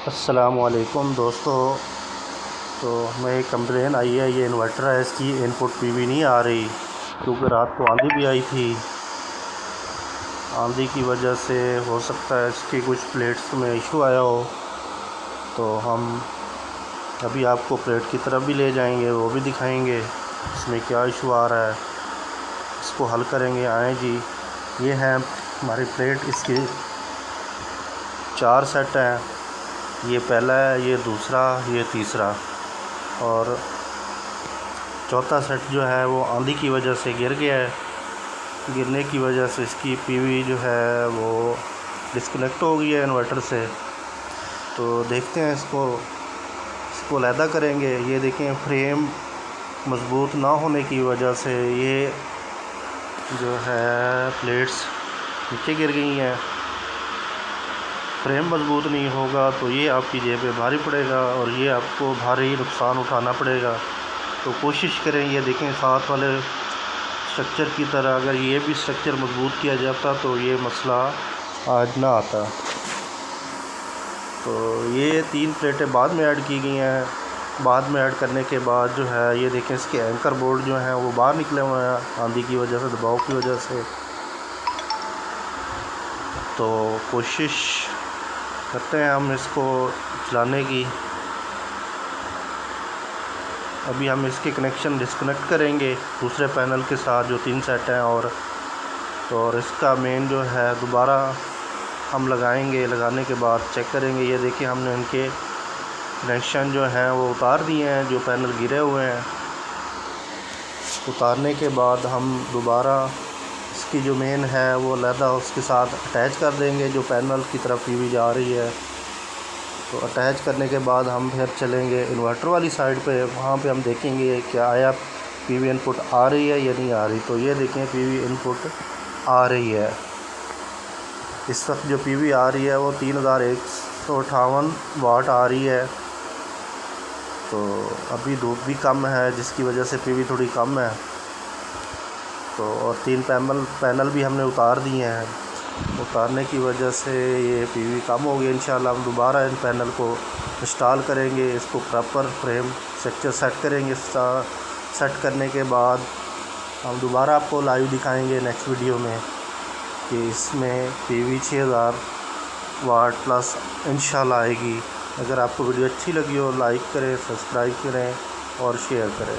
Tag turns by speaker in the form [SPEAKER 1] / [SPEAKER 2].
[SPEAKER 1] अस्सलामुअलैकुम दोस्तों। तो हमें एक कंप्लेन आई है, ये इन्वर्टर है, इसकी इनपुट पीवी नहीं आ रही क्योंकि रात को आंधी भी आई थी। आंधी की वजह से हो सकता है इसकी कुछ प्लेट्स में इशू आया हो। तो हम अभी आपको प्लेट की तरफ भी ले जाएंगे, वो भी दिखाएंगे इसमें क्या इशू आ रहा है, इसको हल करेंगे। आए जी, ये है हमारी प्लेट, इसकी 4 सेट हैं। ये पहला है, ये दूसरा, ये तीसरा और चौथा सेट जो है वो आंधी की वजह से गिर गया है। गिरने की वजह से इसकी पीवी जो है वो डिस्कनेक्ट हो गई है इन्वर्टर से। तो देखते हैं इसको अलहदा करेंगे। ये देखें, फ्रेम मज़बूत ना होने की वजह से ये जो है प्लेट्स नीचे गिर गई हैं। फ्रेम मज़बूत नहीं होगा तो ये आपकी जेब पे भारी पड़ेगा और ये आपको भारी नुकसान उठाना पड़ेगा। तो कोशिश करें, ये देखें साथ वाले स्ट्रक्चर की तरह अगर ये भी स्ट्रक्चर मज़बूत किया जाता तो ये मसला आज ना आता। तो ये 3 प्लेटें बाद में ऐड की गई हैं। बाद में ऐड करने के बाद जो है ये देखें, इसके एंकर बोर्ड जो हैं वो बाहर निकले हुए हैं आंधी की वजह से, दबाव की वजह से। तो कोशिश करते हैं हम इसको चलाने की। अभी हम इसके कनेक्शन डिस्कनेक्ट करेंगे दूसरे पैनल के साथ जो 3 सेट हैं और इसका मेन जो है दोबारा हम लगाएंगे। लगाने के बाद चेक करेंगे। ये देखिए, हमने इनके कनेक्शन जो हैं वो उतार दिए हैं, जो पैनल गिरे हुए हैं। उतारने के बाद हम दोबारा इसकी जो मेन है वो अलहदा उसके साथ अटैच कर देंगे, जो पैनल की तरफ पीवी जा रही है। तो अटैच करने के बाद हम फिर चलेंगे इन्वर्टर वाली साइड पे। वहाँ पे हम देखेंगे क्या आया पीवी इनपुट आ रही है या नहीं आ रही। तो ये देखें, पीवी इनपुट आ रही है। इस वक्त जो पीवी आ रही है वो 3158 वाट आ रही है। तो अभी धूप भी कम है जिसकी वजह से पीवी थोड़ी कम है। तो और 3 पैनल भी हमने उतार दिए हैं। उतारने की वजह से ये पीवी कम हो गई। इंशाल्लाह हम दोबारा इन पैनल को इंस्टॉल करेंगे, इसको प्रॉपर फ्रेम स्ट्रक्चर सेट करेंगे। सेट करने के बाद हम दोबारा आपको लाइव दिखाएंगे नेक्स्ट वीडियो में कि इसमें पीवी 6000 वाट प्लस इंशाल्लाह आएगी। अगर आपको वीडियो अच्छी लगी हो, लाइक करें, सब्सक्राइब करें और शेयर करें।